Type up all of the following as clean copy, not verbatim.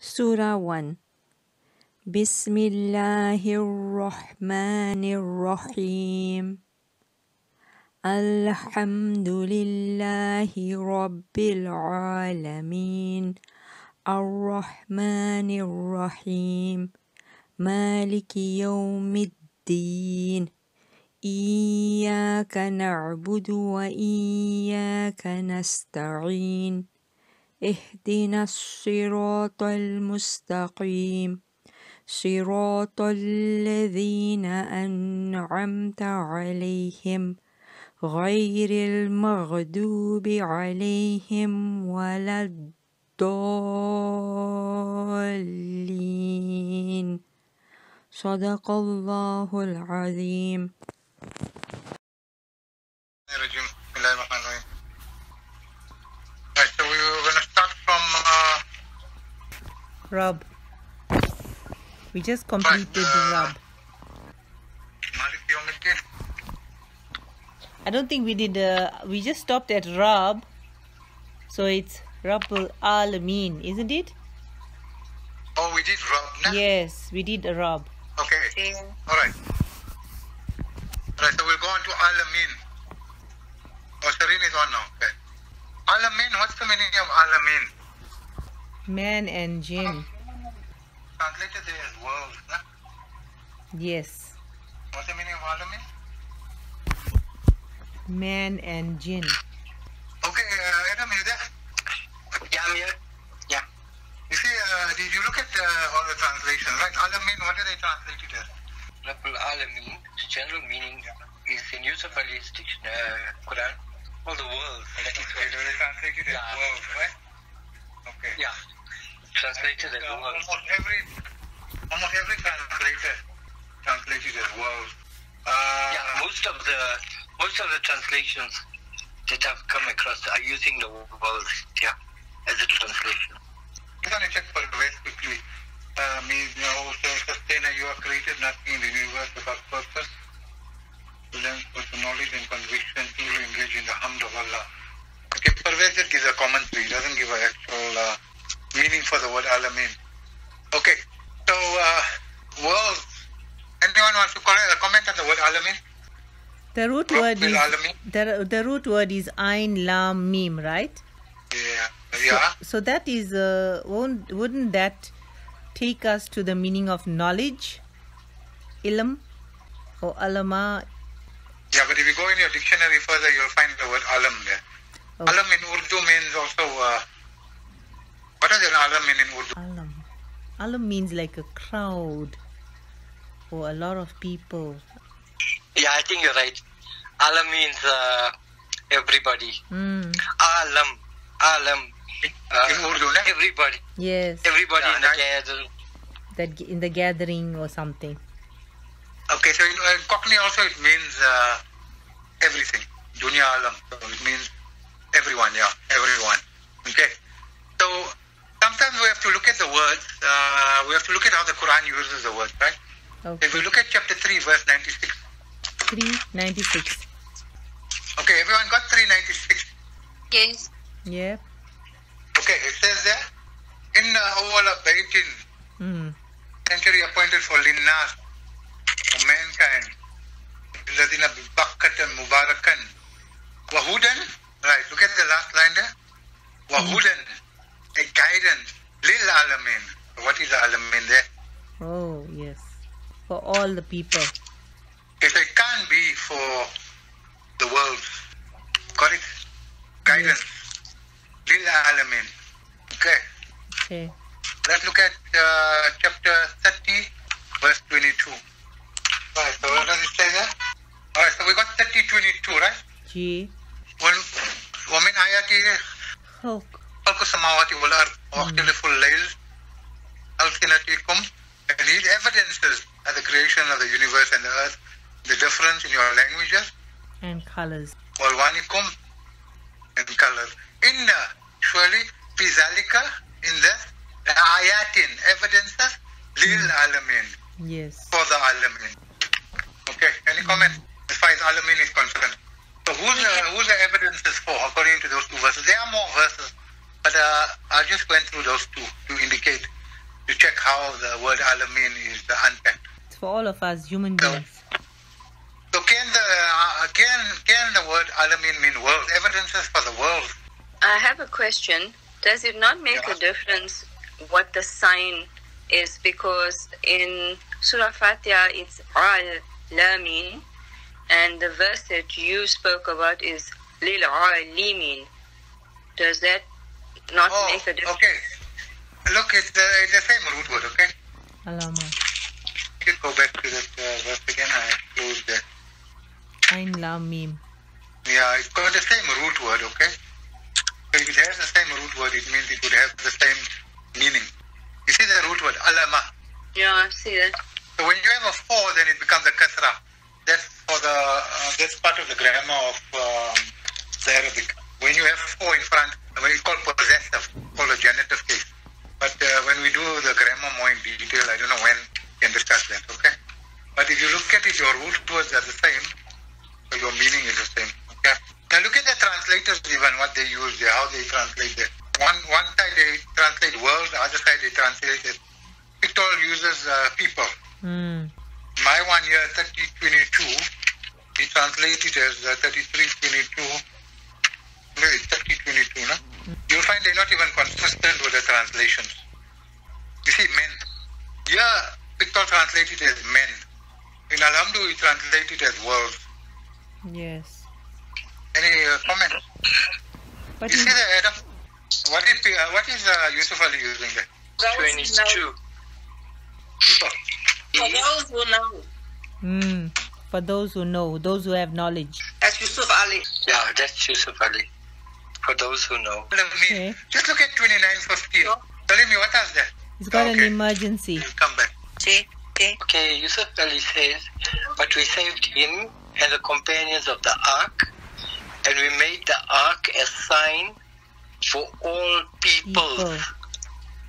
Surah 1. Bismillahirrahmanirrahim. Alhamdulillahi Rabbil Alamin. Ar-Rahmanir-Rahim. Maliki Yawmiddin. Iyyaka na'budu wa iyyaka nasta'in. Ihdinas siratal mustaqim. Siratal ladzina an'amta 'alaihim ghairil maghdubi 'alaihim waladdallin. Sadaqallahul azim. Right, so we were going to start from Rub. We just completed the rub. Maliki Yawmiddin. I don't think we did. We just stopped at rub, so it's Rabbul Alamin, isn't it? Oh, we did Rab, nah? Yes, we did a rub. Okay. Alright. Alright, so we'll go on to Alamin. Oh, Shireen is on now. Okay. Alamin, what's the meaning of Alamin? Man and jinn. Translated there as world, nah? Yes. What's the meaning of Alamin? Man and jinn. Okay, Adam, you there? Yeah, I'm here. Yeah. You see, did you look at all the translations, right? Alamin, what do they translate it as? Rabbul Alamin, the general meaning is in Yusuf Ali's Quran, all the world. That is Okay, do they translate it as world, right? Okay. yeah, translated as world. Almost every translator translates it as world. Yeah, most of the translations that I've come across are using the world, as a translation. I'm going to check for the rest quickly. Means, sustainer, you are created nothing in the universe without purpose. To learn for knowledge and conviction, to engage in the hamd of Allah. Okay, Parvez gives a commentary, he doesn't give an actual meaning for the word Alamin. Okay, so world. Anyone wants to comment on the word Alamin? The root word Rabbil is Alamin? the root word is Ain Lam Mim, right? Yeah. So that is wouldn't that take us to the meaning of knowledge, ilm, or alama? Yeah, but if you go in your dictionary further, you'll find the word alam there. Okay. Alam in Urdu means also, what does an alam mean in Urdu? Alam. Alam means like a crowd or a lot of people. Yeah, I think you're right. Alam means everybody. Alam. In Urdu, no? Everybody. Yes, Everybody Yeah, in the right. gathering. that in the gathering or something. Okay, so in Cockney also it means everything. Dunya alam. So it means everyone, everyone. Okay. So sometimes we have to look at the words. We have to look at how the Quran uses the words, right? Okay. If we look at chapter 3, verse 96. 396. Okay, everyone got 396? Yes. Yeah. Okay, it says there, Inna awwala baytin, sanctuary appointed for linnas, for mankind, alladhina bi Bakkatan mubarakan, wa hudan, right, look at the last line there, wa hudan, a guidance, lil alamin. What is the alamin there? Oh yes, for all the people. Okay, so it can't be for the world. Got it? Guidance, lil alamin. Okay. Okay. Let's look at chapter 30, verse 22. Right, so what does it say there? Alright, so we got 30, 22, right? G. وَمِنْ آيَاتِهِ Hulk. خَلْقُ السَّمَاوَاتِ وَالْأَرْضِ وَاخْتِلَافُ اللَّيْلِ أَلْسِنَتِكُمْ. And these evidences are the creation of the universe and the earth, the difference in your languages, And colors. وَالْوَانِكُمْ, and color. Inna, surely, fi zalika, in that, the ayatin, evidences, lil alamin, Yes. for the alamin. Okay, any comment as far as alamin is concerned? So who's the evidences for, according to those two verses? There are more verses, but I just went through those two to indicate how the word alamin is unpacked. It's for all of us, human beings. So can the word alamin mean world? Evidences for the world. I have a question. Does it not make a difference what the sign is? Because in Surah Fatiha it's al-lamin, and the verse that you spoke about is lil-alimin. Does that not make a difference? Okay. Look, it's the same root word, okay? Alama. You go back to that verse again. I closed that. Ain lam mim. Yeah, it's got the same root word, okay? So if it has the same root word, it means it would have the same meaning. You see the root word, alama? Yeah, I see that. So when you have a 4, then it becomes a kasra. That's for that's part of the grammar of the Arabic. When you have 4 in front, it's called possessive, called a genitive case. But when we do the grammar more in detail, I don't know when we can discuss that, okay? But if you look at it, your root words are the same, so your meaning is the same, okay? Now look at the translators even, what they use there, how they translate that. One side they translate world, the other side they translate it. Pictorial uses people. My one here, 3022, we translate it as 3322. No, it's 3022, no? You'll find they're not even consistent with the translations. You see, men. Yeah, pictorial translate it as men. In Alhamdu, we translate it as world. Yes. Any comments? But You see the Adam? What is Yusuf Ali using there? 22. For those who know. For those who know, those who have knowledge. That's Yusuf Ali. Yeah, that's Yusuf Ali. For those who know. Okay. Just look at 2915. Telling me what else there? It's got an emergency. We'll come back. See? Okay, Yusuf Ali says, but we saved him and the companions of the ark, and we made the ark a sign for all people.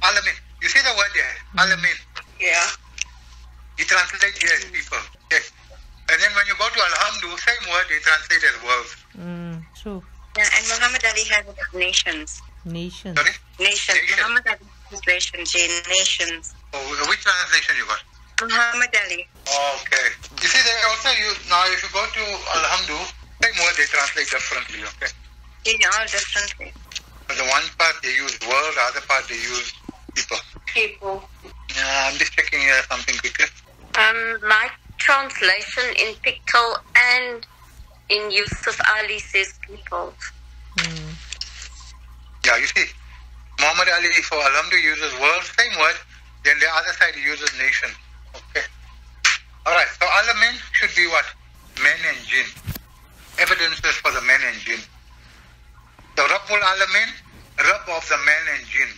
Alamin. You see the word there? Alamin. Yeah. He translates here as people. Yes. And then when you go to Alhamdu, same word they translate as world. True. Yeah, and Muhammad Ali has nations. Nations. Sorry? Nations. Nation. Muhammad Ali translation, nations. Oh, which translation you got? Muhammad Ali. Okay. You see, they also use, now if you go to Alhamdu, same word they translate differently, okay? Yeah, differently. The one part they use world, the other part they use people. People. Yeah, I'm just checking here something quickly. My translation in Pictorial and in Yusuf Ali says people. Yeah, you see, Muhammad Ali for Alhamdu uses world, same word, then the other side he uses nation. Okay. Alright, so Alamin should be what? Men and jinn. Evidences for the men and jinn. The Rabbul Alamin, Rabb of the men and jinn.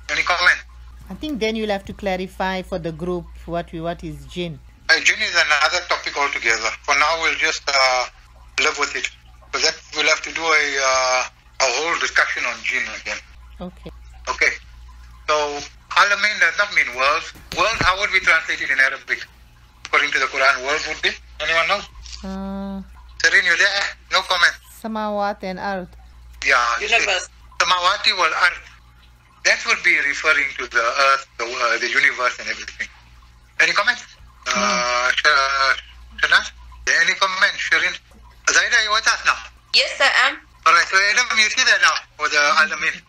Any comment? I think then you'll have to clarify for the group what is jinn. Jinn is another topic altogether. For now, we'll just live with it. So that we'll have to do a whole discussion on jinn again. Okay. Okay. So, Alamin does not mean world. World, how would we translate it in Arabic? According to the Quran, world would be? Anyone knows? Serene, you there? No comment. Samawat and Ard. Yeah. Universe. Samawati wal Ard. That would be referring to the earth, the universe and everything. Any comments? Shanaz? Any comments, Shirin? Zaida, you with us now? Yes, I am. Alright, so Adam, you see that now? With the Alamin.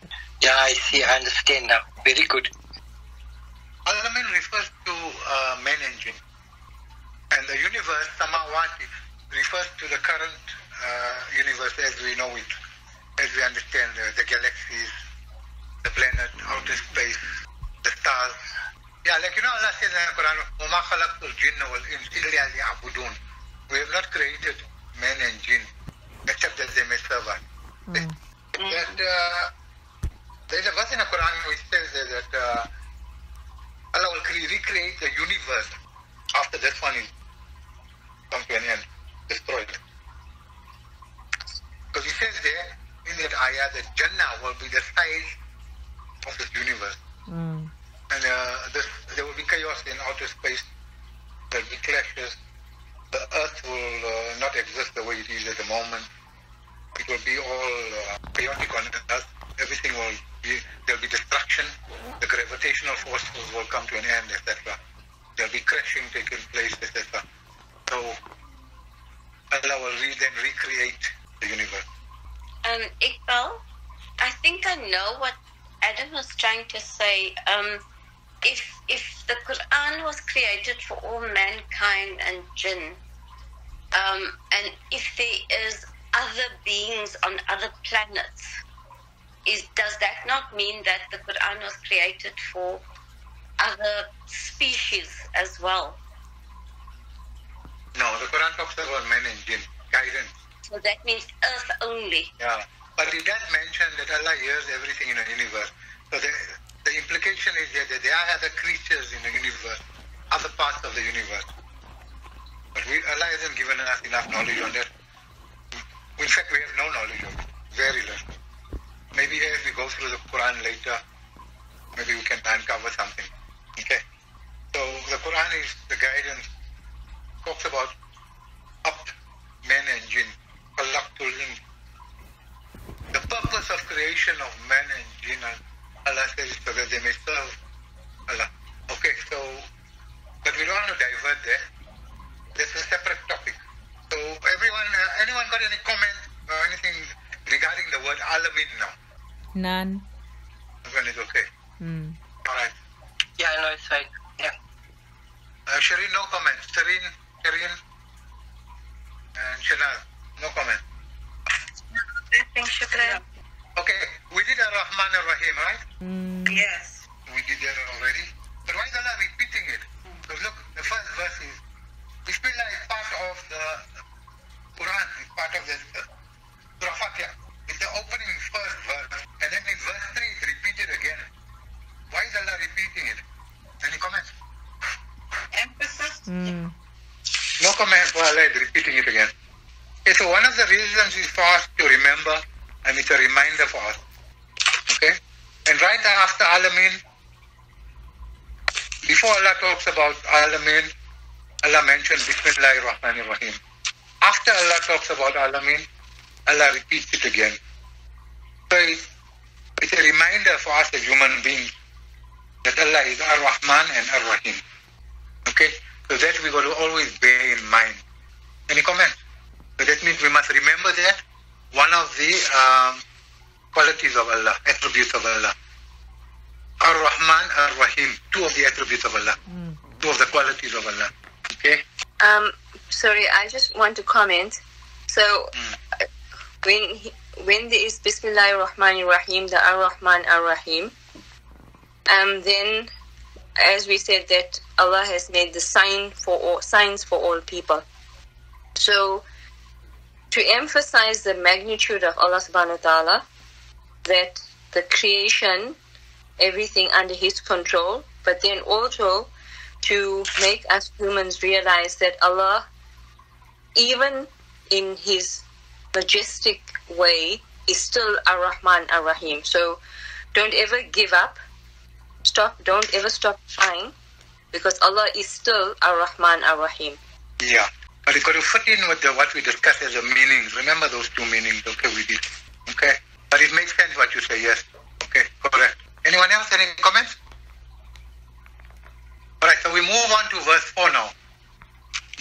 Yeah, I see, I understand now. Very good. Alamin refers to men and jinn. And the universe, Samawati, refers to the current universe as we know it, as we understand the galaxies, the planet, outer space, the stars. Yeah, like Allah says in the Quran, وَمَا خَلَقْتُ الْجِنَّ وَالْإِنسَ إِلَّا لِيَعْبُدُونَ. We have not created men and jinn except that they may serve us. There is a verse in the Quran which says that Allah will recreate the universe after this one is come to an end, destroyed. Because he says there in that ayah that Jannah will be the size of this universe. And there will be chaos in outer space. There will be clashes. The earth will not exist the way it is at the moment. It will be all chaotic on earth. Everything will there'll be destruction, the gravitational forces will come to an end, etc. There'll be crashing taking place, etc. So Allah will then recreate the universe. Iqbal, I think I know what Adam was trying to say. If the Quran was created for all mankind and jinn, and if there is other beings on other planets, does that not mean that the Quran was created for other species as well? No, the Quran talks about men and jinn, guidance. So that means earth only. Yeah, but it does mention that Allah hears everything in the universe. So the implication is that there are other creatures in the universe, other parts of the universe. But Allah hasn't given us enough knowledge on that. In fact, we have no knowledge of it, very less. Maybe as we go through the Quran later, maybe we can uncover something. Okay? So the Quran is the guidance, talks about up men and jinn, khalaqtul jinn. The purpose of creation of men and jinn, Allah says, so that they may serve Allah. Okay, so, but we don't want to divert there. This is a separate topic. So anyone got any comment or anything regarding the word alamin now? None. Then it's okay. All right. Yeah, no, it's fine. Yeah. Shireen, no comment. Shireen, and Shanaz, no comment. Okay, we did Ar-Rahman Ar-Rahim, right? Yes. We did that already. But why is Allah repeating it? Because look, the first verse is, Bismillah is part of the Quran, it's part of the Surah Fatihah. It's the opening first verse, and then in verse 3 it's repeated again. Why is Allah repeating it? Any comments? Emphasis? No comment for Allah is repeating it again. Okay, so one of the reasons is for us to remember, and it's a reminder for us. Okay? And right after Alamin, before Allah talks about Alamin, Allah mentioned Bismillahir Rahmanir Rahim. After Allah talks about Alamin, Allah repeats it again. So it's a reminder for us as human beings that Allah is Ar-Rahman and Ar-Rahim. Okay? So that we got to always bear in mind. Any comment? So that means we must remember that one of the qualities of Allah, attributes of Allah. Ar-Rahman, Ar-Rahim, two of the attributes of Allah, two of the qualities of Allah. Okay? Sorry, I just want to comment. So, when there is Bismillahir Rahmanir Rahim, the Ar-Rahman Ar-Rahim, then, as we said, that Allah has made the signs for all people. So, to emphasize the magnitude of Allah subhanahu wa ta'ala, that the creation, everything under His control, but then also to make us humans realize that Allah, even in His majestic way, is still Ar-Rahman Ar-Rahim. So don't ever give up. Don't ever stop trying, because Allah is still Ar-Rahman Ar-Rahim. Yeah, but it's got to fit in with what we discussed as the meanings. Remember those two meanings, okay, we did. Okay, but it makes sense what you say, yes. Okay, correct. Anyone else, any comments? Alright, so we move on to verse 4 now.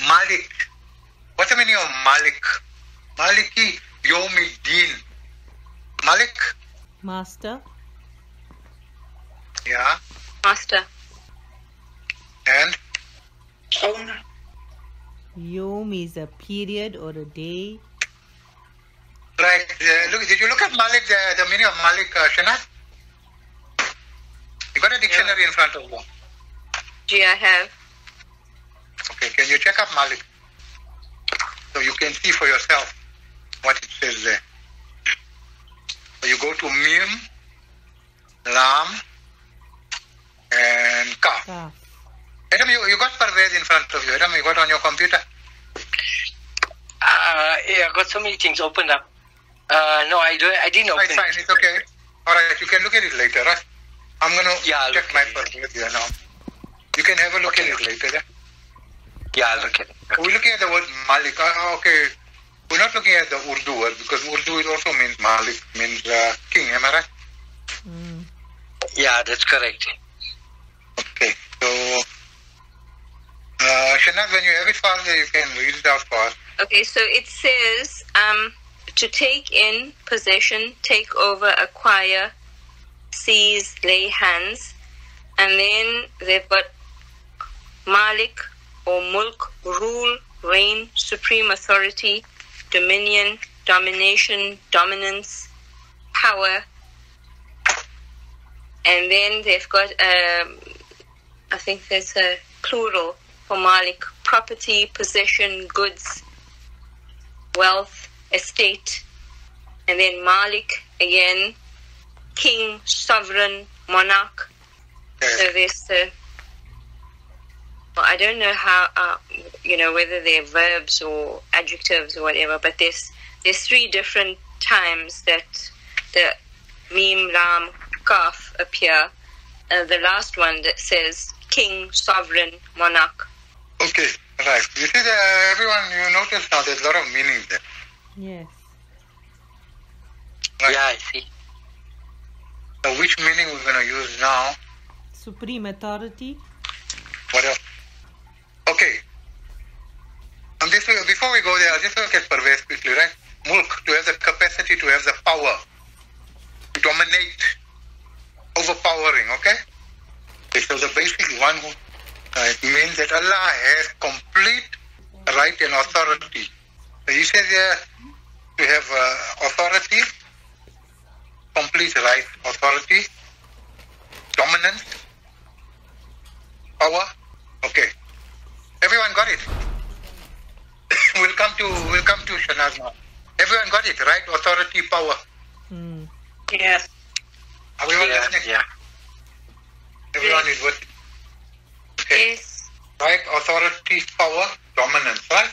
Malik. What's the meaning of Malik? Maliki Yawmiddin. Malik? Master. Yeah. Master. And? Owner. Yom is a period or a day. Right. Did you look at Malik, the meaning of Malik, Shanaz? You got a dictionary in front of you? Gee, I have. Okay, can you check up Malik? So you can see for yourself what it says there. So you go to Mim, Lam, and Kaf. Adam, you got Parvez in front of you. Adam, you got on your computer? Yeah, I got so many things opened up. No, I didn't open it. It's fine, it's okay. Alright, you can look at it later, right? I'm going to check my Parvez here now. You can have a look at it later. Yeah, I'll look at it. Okay. We're looking at the word Malik. Okay. We're not looking at the Urdu word, because Urdu it also means Malik, means king, am I right? Yeah, that's correct. Okay, so Shanaz, when you have it fast, you can read it out for us. Okay, so it says to take in possession, take over, acquire, seize, lay hands, and then they've got Malik or Mulk, rule, reign, supreme authority, dominion, domination, dominance, power, and then they've got I think there's a plural for Malik, property, possession, goods, wealth, estate, and then Malik again, king, sovereign, monarch. So there's well, I don't know how whether they're verbs or adjectives or whatever, but there's 3 different times that the mim, lam, kaf appear. The last one that says king, sovereign, monarch. Okay, right. You see, everyone, you notice now there's a lot of meanings there. Yes. Right. Yeah, I see. So which meaning we're going to use now? Supreme authority. What else? Okay. And this, before we go there, I'll just look at Parvez quickly, right? Mulk, to have the capacity, to have the power, to dominate, overpowering, okay? Okay, so the basic one it means that Allah has complete right and authority. So he says here to have authority, complete right, authority, dominance, power. Okay, everyone got it. We'll come to Shanaz now. Everyone got it, right? Authority, power. Yes. Are we all listening? Yeah. Everyone is with. Okay. Yes. Right, authority, power, dominance, right?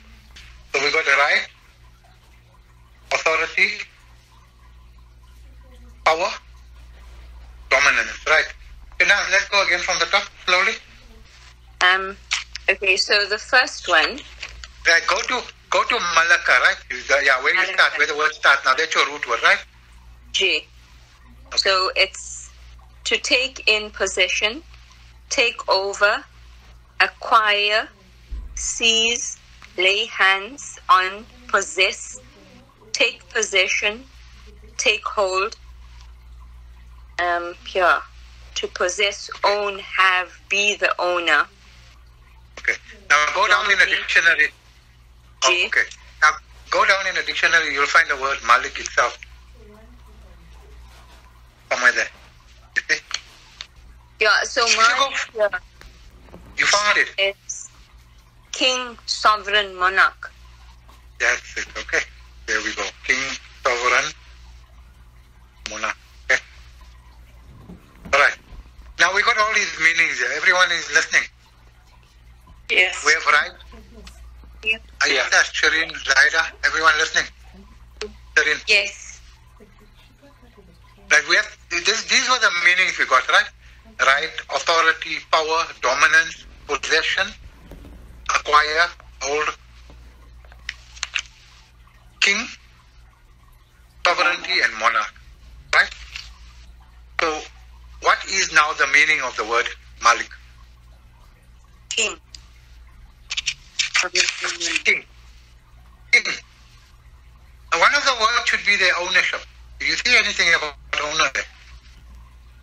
So we got the right, authority, power, dominance, right? Okay, now let's go again from the top, slowly. Okay, so the first one. Right, go to Malaka, right? Yeah, where you start, where the word starts. Now that's your root word, right? G. Okay. So it's to take in possession, take over, acquire, seize, lay hands on, possess, take possession, take hold, to possess, own, have, be the owner. Okay. Now go down in a dictionary. Oh, okay. Now go down in a dictionary, you'll find the word Malik itself. Somewhere there. You see? Yeah, so Malik, You found it. it's king, sovereign, monarch. That's it. Okay. There we go. King, sovereign, monarch. Okay. All right. Now we got all these meanings here. Everyone is listening. Yes. We have right. Yeah. Ayesha, Shireen, Zaida. Everyone listening. Shireen. Yes. Like we have. These were the meanings we got, right? Right, authority, power, dominance, possession, acquire, hold, king, sovereignty, and monarch. Right? So, what is now the meaning of the word Malik? King. King. King. Now, one of the words should be their ownership. Do you see anything about owner there?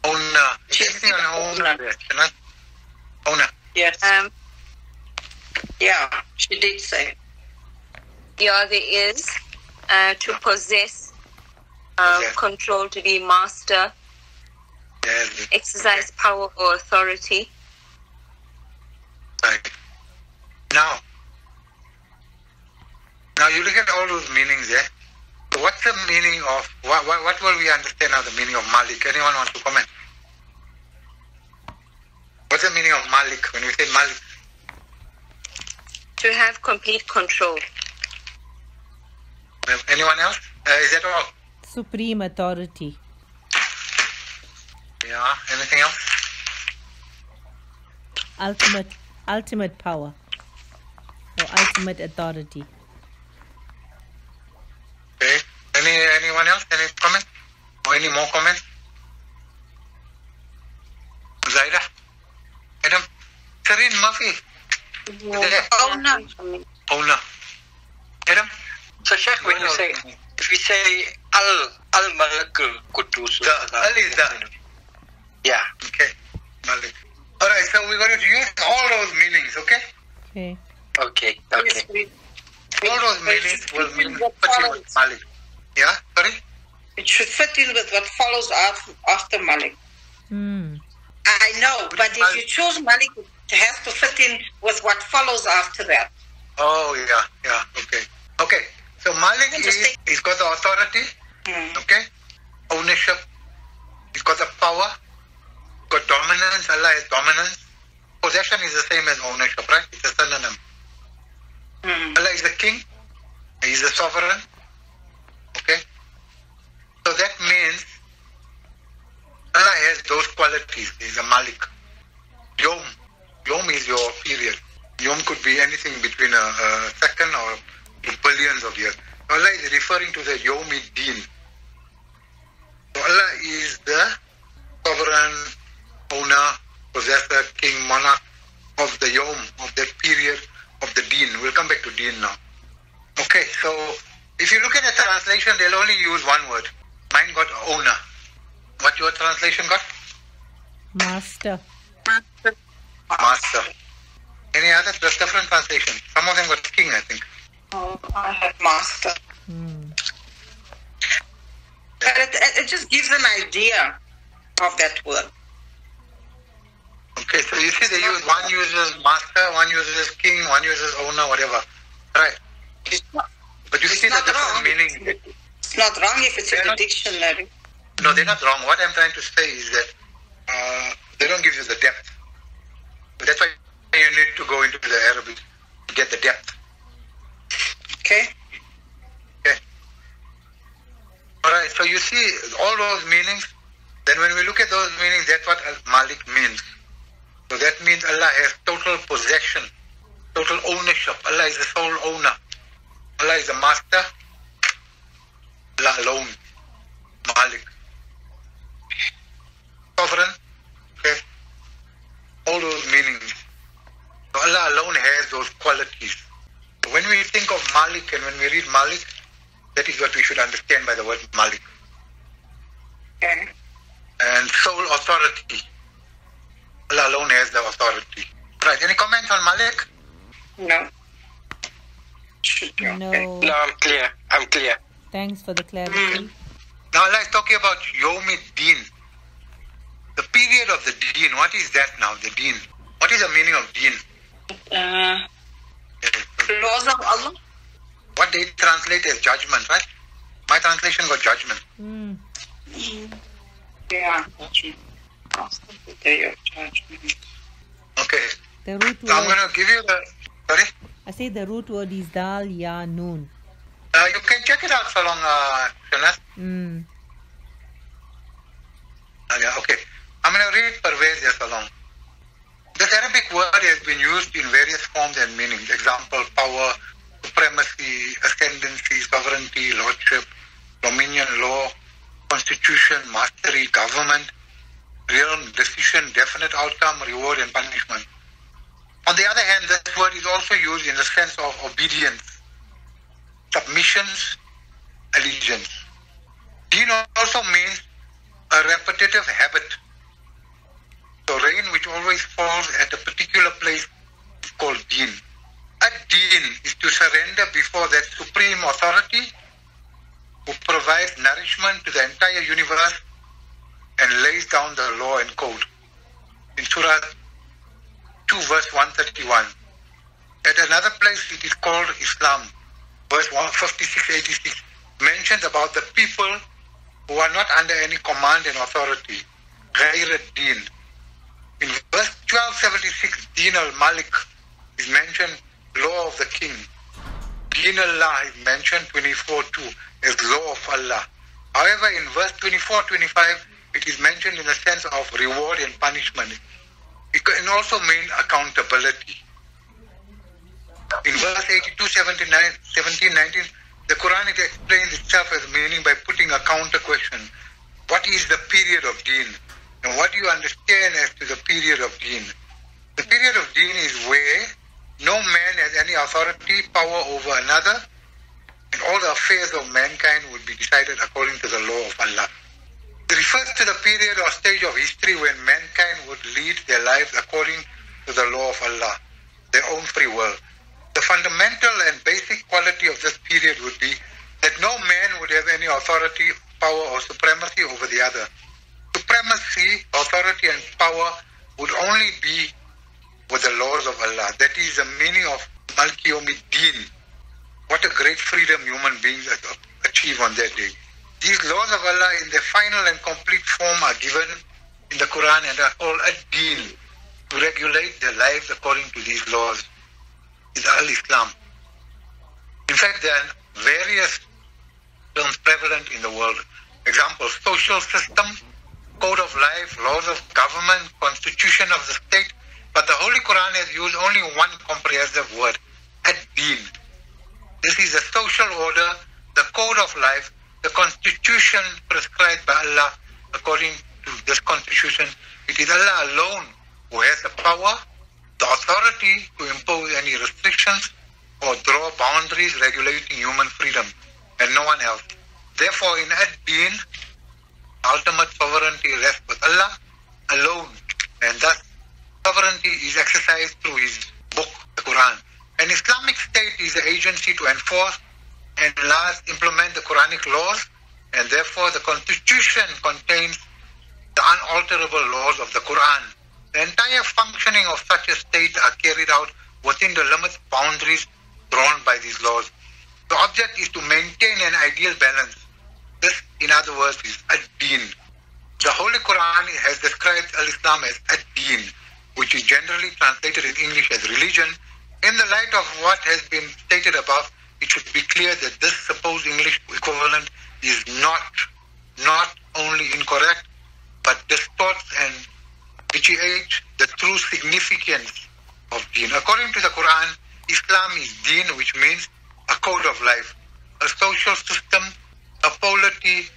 Owner. Is anything on owner there? Owner. Yes. Yeah, she did say. Yeah, there is to possess, Possess. control, to be master, Yes. exercise power or authority. Right. Now you look at all those meanings there. So what's the meaning of, what will we understand now the meaning of Malik? Anyone wants to comment? What's the meaning of Malik when we say Malik? To have complete control. Anyone else? Is that all? Supreme authority. Yeah. Anything else? Ultimate power. Or ultimate authority. Okay. Anyone else? Any comment? Or any more comments? Tareen Murphy. Owner. Adam? So Sheikh, when you say, if we say al-Malakul Qudus. The al is the. Yeah. Okay. Malik. Alright, so we're going to use all those meanings, okay? Okay. Okay. All those meanings will mean Malik. Yeah? Sorry? It should fit in with what follows after Malik. I know, but if you choose Malik, it has to fit in with what follows after that. Oh, yeah, okay. Okay, so Malik he's got the authority, okay? Ownership, he's got the power, got dominance, Allah has dominance. Possession is the same as ownership, right? It's a synonym. Allah is the king, he's the sovereign, okay? So that means Allah has those qualities. He's a Malik. Yom. Yom is your period. Yom could be anything between a second or billions of years. Allah is referring to the Yomi Deen. So Allah is the sovereign, owner, possessor, king, monarch of the Yom, of that period of the Deen. We'll come back to Deen now. Okay, so if you look at the translation, they'll only use one word. Mine got owner. What your translation got? Master. Master. Any other different translation? Some of them got king, I think. Oh, I have master. It just gives an idea of that word. Okay, so you see they use, one uses master, one uses king, one uses owner, whatever. Right. But you see the different meaning. It's not wrong if it's in the dictionary. No, they're not wrong. What I'm trying to say is that they don't give you the depth. That's why you need to go into the Arabic to get the depth. Okay. Alright, so you see all those meanings. Then when we look at those meanings, that's what Malik means. So that means Allah has total possession, total ownership. Allah is the sole owner. Allah is the master. Allah alone. Malik. Sovereign. Okay. All those meanings. So Allah alone has those qualities. So when we think of Malik and when we read Malik, that is what we should understand by the word Malik. Okay. And sole authority. Allah alone has the authority. Right, any comments on Malik? No. Should be okay. No, I'm clear. Thanks for the clarity. Now Allah is talking about Yomi Deen. The period of the Deen. What is that now, the Deen? What is the meaning of Deen? Laws of Allah. What they translate as judgment, right? My translation got judgment. Yeah, judgment. The day of judgment. Okay. The root So I'm word, going to give you the... Sorry? I say the root word is dal, ya, noon. You can check it out so long, Shanas. Yeah, okay. I'm going to read Parvez yes along. This Arabic word has been used in various forms and meanings. Example, power, supremacy, ascendancy, sovereignty, lordship, dominion, law, constitution, mastery, government, realm, decision, definite outcome, reward and punishment. On the other hand, this word is also used in the sense of obedience, submissions, allegiance. Deen also means a repetitive habit. So rain which always falls at a particular place is called deen. A deen is to surrender before that supreme authority who provides nourishment to the entire universe and lays down the law and code. In Surah 2 verse 131. At another place it is called Islam. Verse 156-86 mentions about the people who are not under any command and authority. Ghayr ad-Deen. In verse 1276, Deen al-Malik is mentioned, law of the king. Deen Allah is mentioned 24:2 as law of Allah. However, in verse 24-25, it is mentioned in the sense of reward and punishment. It can also mean accountability. In verse 17-19, the Quran explains itself as meaning by putting a counter question. What is the period of Deen? And what do you understand as to the period of Deen? The period of Deen deen is where no man has any authority, power over another, and all the affairs of mankind would be decided according to the law of Allah. It refers to the period or stage of history when mankind would lead their lives according to the law of Allah, their own free will. The fundamental and basic quality of this period would be that no man would have any authority, power, or supremacy over the other. Supremacy, authority, and power would only be with the laws of Allah. That is the meaning of Malki Yawmiddin. What a great freedom human beings achieve on that day. These laws of Allah in their final and complete form are given in the Quran and are called ad-Din, to regulate their lives according to these laws. Is Al-Islam. In fact, there are various terms prevalent in the world. Example, social system, code of life, laws of government, constitution of the state. But the Holy Quran has used only one comprehensive word, ad-Din. This is the social order, the code of life, the constitution prescribed by Allah. According to this constitution, it is Allah alone who has the power, the authority to impose any restrictions or draw boundaries regulating human freedom, and no one else. Therefore, in ad-Din, ultimate sovereignty rests with Allah alone, and thus sovereignty is exercised through His book, the Quran. An Islamic state is the agency to enforce and last implement the Quranic laws, and therefore the constitution contains the unalterable laws of the Quran. The entire functioning of such a state are carried out within the limits, boundaries drawn by these laws. The object is to maintain an ideal balance. This, in other words, is ad-Din. The Holy Quran has described Al-Islam as ad-Din, which is generally translated in English as religion. In the light of what has been stated above, it should be clear that this supposed English equivalent is not only incorrect, but distorts and vitiates the true significance of Deen. According to the Quran, Islam is Deen, which means a code of life, a social system, a polity.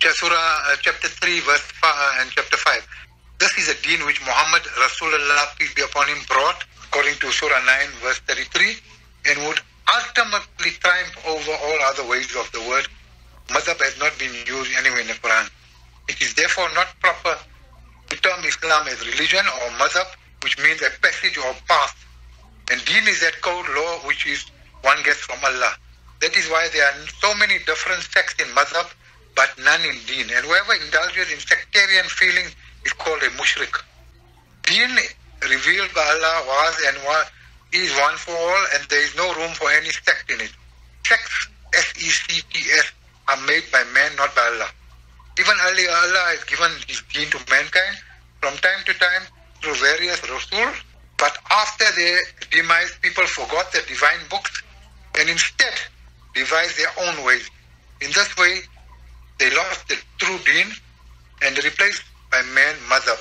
SURA chapter 3 verse 5 and chapter 5. This is a Deen which Muhammad Rasulullah, peace be upon him, brought according to Surah 9 verse 33, and would ultimately triumph over all other ways of the word. Madhab has not been used anywhere in the Quran. It is therefore not proper to term Islam as religion or madhab, which means a passage or path. And Deen is that code law which is one gets from Allah. That is why there are so many different sects in madhab, but none in Deen. And whoever indulges in sectarian feeling is called a mushrik. Deen revealed by Allah was and is one for all, and there is no room for any sect in it. Sects, S-E-C-T-S, are made by man, not by Allah. Even earlier, Allah has given His Deen to mankind from time to time through various Rasul, but after their demise, people forgot the divine books and instead devised their own ways. In this way, they lost the true Deen and replaced by man madhab.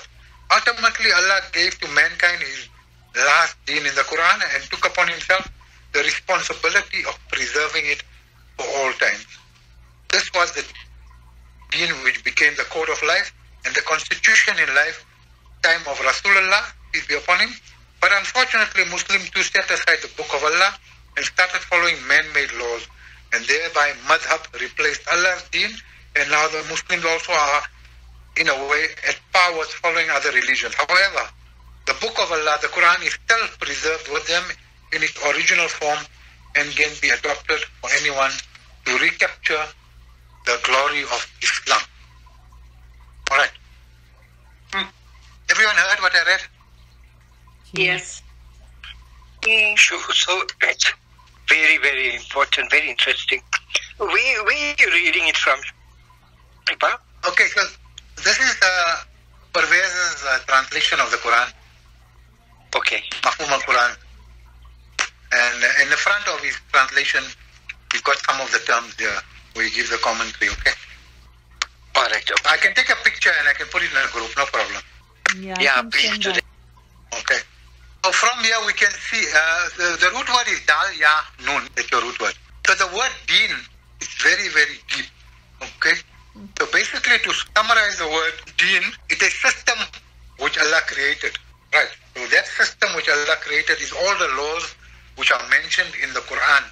Ultimately, Allah gave to mankind His last Deen in the Quran and took upon Himself the responsibility of preserving it for all time. This was the Deen which became the code of life and the constitution in life time of Rasulullah, peace be upon him. But unfortunately, Muslims too set aside the book of Allah and started following man-made laws, and thereby madhab replaced Allah's Deen, and now the Muslims also are, in a way, at par with following other religions. However, the book of Allah, the Quran, is still preserved with them in its original form and can be adopted for anyone to recapture the glory of Islam. All right. Everyone heard what I read? Yes. Sure. So it's very, very important, very interesting. Where are you reading it from? Okay, so this is Pervez's translation of the Quran. Okay. Mafhum al-Quran. And in the front of his translation, he's got some of the terms here where he gives the commentary, okay? All right. Okay. I can take a picture and I can put it in a group, no problem. Yeah, please do that. Okay. So from here we can see the root word is dal, ya, nun. That's your root word. So the word deen is very, very deep. Okay. So basically, to summarize the word deen, it's a system which Allah created. Right. So that system which Allah created is all the laws which are mentioned in the Quran.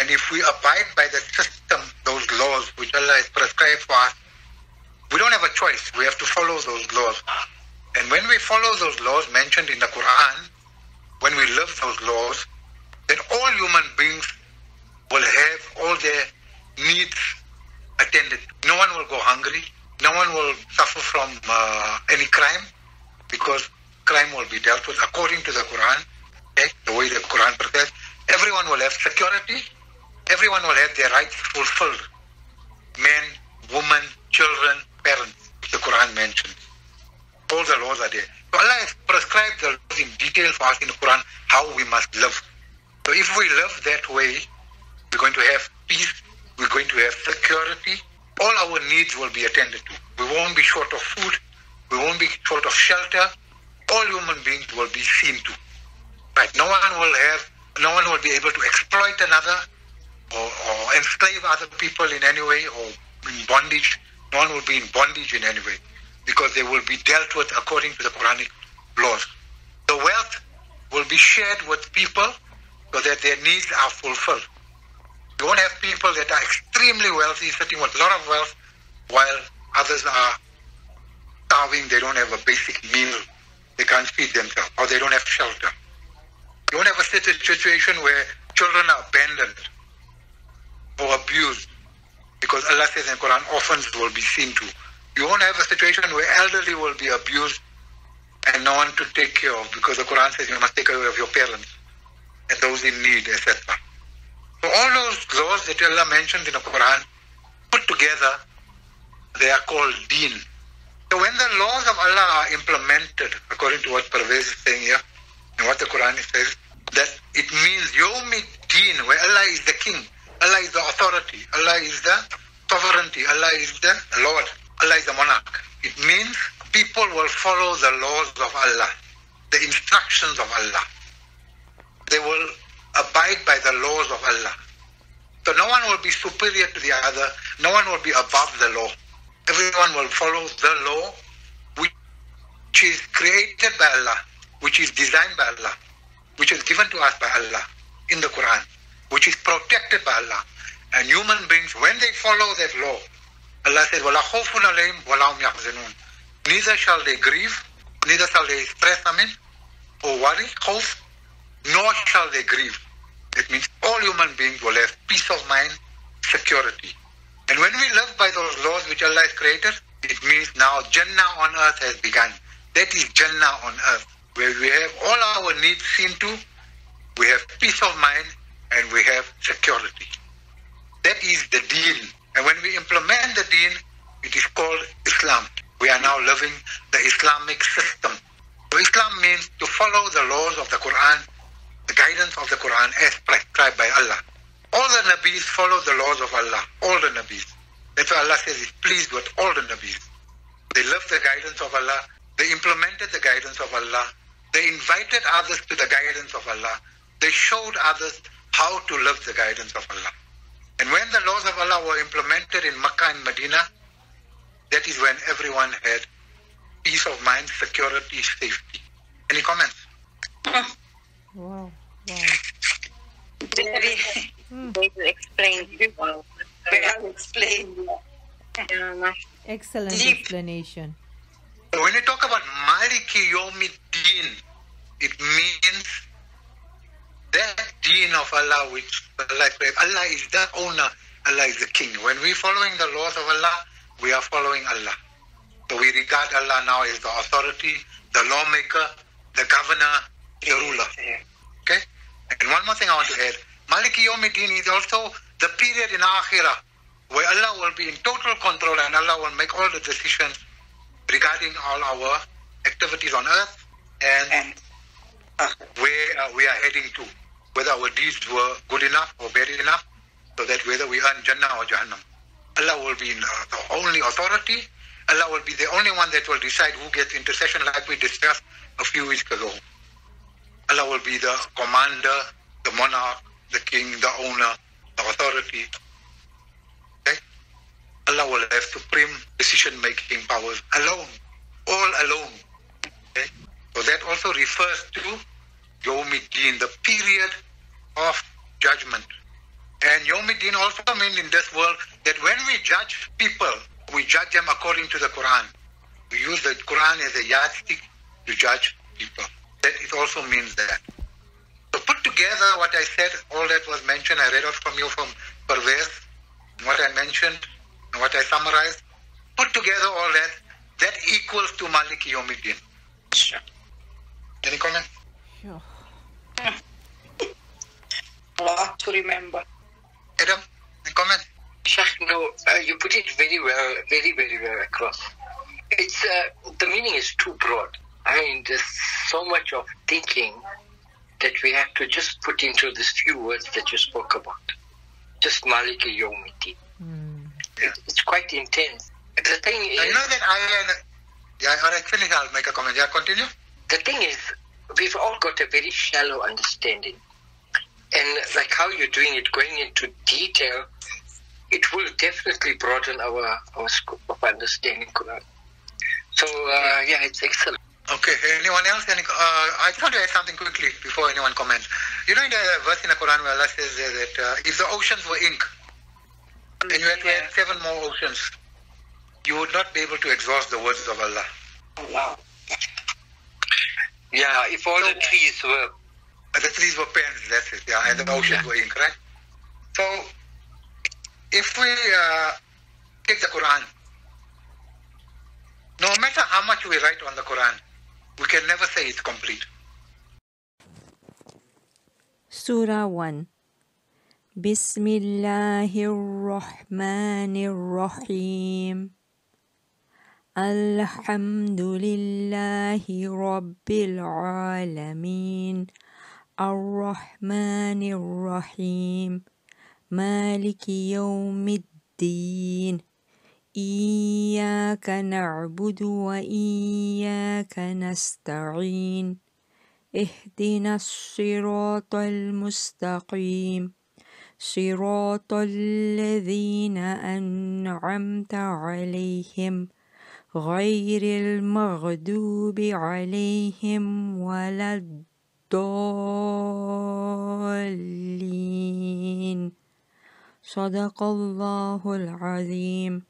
And if we abide by the system, those laws which Allah has prescribed for us, we don't have a choice. We have to follow those laws. And when we follow those laws mentioned in the Quran, when we live those laws, then all human beings will have all their needs attended. No one will go hungry. No one will suffer from any crime, because crime will be dealt with according to the Quran, okay? The way the Quran prescribes. Everyone will have security. Everyone will have their rights fulfilled. Men, women, children, parents, the Quran mentions. All the laws are there. So Allah has prescribed the laws in detail for us in the Quran, how we must live. So if we live that way, we're going to have peace, we're going to have security, all our needs will be attended to. We won't be short of food, we won't be short of shelter, all human beings will be seen to. Right? No one will be able to exploit another or enslave other people in any way, or in bondage. No one will be in bondage in any way, because they will be dealt with according to the Quranic laws. The wealth will be shared with people so that their needs are fulfilled. You won't have people that are extremely wealthy sitting with a lot of wealth while others are starving, they don't have a basic meal, they can't feed themselves, or they don't have shelter. You won't have a situation where children are abandoned or abused, because Allah says in the Quran, orphans will be seen to. You won't have a situation where elderly will be abused and no one to take care of, because the Quran says you must take care of your parents and those in need, etc. So all those laws that Allah mentioned in the Quran, put together, they are called deen. So when the laws of Allah are implemented, according to what Parvez is saying here, and what the Quran says, that it means Yawmi Deen, where Allah is the king, Allah is the authority, Allah is the sovereignty, Allah is the Lord, Allah is the monarch. It means people will follow the laws of Allah, the instructions of Allah. They will abide by the laws of Allah. So no one will be superior to the other, no one will be above the law. Everyone will follow the law which is created by Allah, which is designed by Allah, which is given to us by Allah in the Quran, which is protected by Allah. And human beings, when they follow that law, Allah said, وَلَا خَوْفٌ عَلَيْهِمْ وَلَا هُمْ يَحْزَنُونَ. Neither shall they grieve, neither shall they stress, or worry, khawf, nor shall they grieve. That means all human beings will have peace of mind, security. And when we live by those laws which Allah has created, it means now Jannah on earth has begun. That is Jannah on earth, where we have all our needs seen to, we have peace of mind, and we have security. That is the deen. And when we implement the deen, it is called Islam. We are now living the Islamic system. So Islam means to follow the laws of the Quran, the guidance of the Quran as prescribed by Allah. All the Nabis follow the laws of Allah, all the Nabis. That's why Allah says He's pleased with all the Nabis. They lived the guidance of Allah, they implemented the guidance of Allah, they invited others to the guidance of Allah, they showed others how to live the guidance of Allah. And when the laws of Allah were implemented in Makkah and Medina, that is when everyone had peace of mind, security, safety. Any comments? Wow. Very Explain. well explained. Excellent Deep. explanation. So when you talk about Maliki Yawmi Deen, it means that deen of Allah which Allah is the owner, Allah is the king. When we're following the laws of Allah, we are following Allah. So we regard Allah now as the authority, the lawmaker, the governor, the ruler. Okay? And one more thing I want to add. Maliki Yawmi Deen is also the period in Akhirah where Allah will be in total control and Allah will make all the decisions regarding all our activities on earth and where we are heading to. Whether our deeds were good enough or bad enough, so that whether we earn Jannah or Jahannam. Allah will be the only authority. Allah will be the only one that will decide who gets intercession, like we discussed a few weeks ago. Allah will be the commander, the monarch, the king, the owner, the authority. Okay? Allah will have supreme decision-making powers alone, all alone. Okay? So that also refers to Yawmiddin, the period of judgment. And Yawmiddin also means in this world that when we judge people, we judge them according to the Quran. We use the Quran as a yardstick to judge people. That it also means that. So put together what I said, all that was mentioned, I read off from you from Parvez, what I mentioned, and what I summarized. Put together all that, that equals to Maliki Yawmiddin. Sure. Any comment? Sure. A lot to remember. Adam, any comment? Sheikh, no, you put it very well, very, very well across. It's the meaning is too broad. I mean, there's so much of thinking that we have to just put into these few words that you spoke about. Just Maliki Yawmiddin. It's quite intense. The thing is... You know that finish, I'll make a comment. Yeah, continue. The thing is, we've all got a very shallow understanding. And like how you're doing it, going into detail, it will definitely broaden our scope of understanding Quran. So, yeah, it's excellent. Okay, anyone else? I just want to add something quickly before anyone comments. You know, in the verse in the Quran where Allah says that if the oceans were ink, and you had to add 7 more oceans, you would not be able to exhaust the words of Allah. Oh, wow. Yeah, if all the trees were... The trees were pens, that's it, yeah, and the oceans were ink, right? So, if we take the Quran, no matter how much we write on the Quran, we can never say it's complete. Surah 1. Bismillahirrahmanirrahim. Alhamdulillahi Rabbil Alameen. Ar-Rahmanir-Rahim. Maliki Yawmiddin. إياك نعبد وإياك نستعين اهدنا الصراط المستقيم صراط الذين أنعمت عليهم غير المغضوب عليهم ولا الضالين صدق الله العظيم.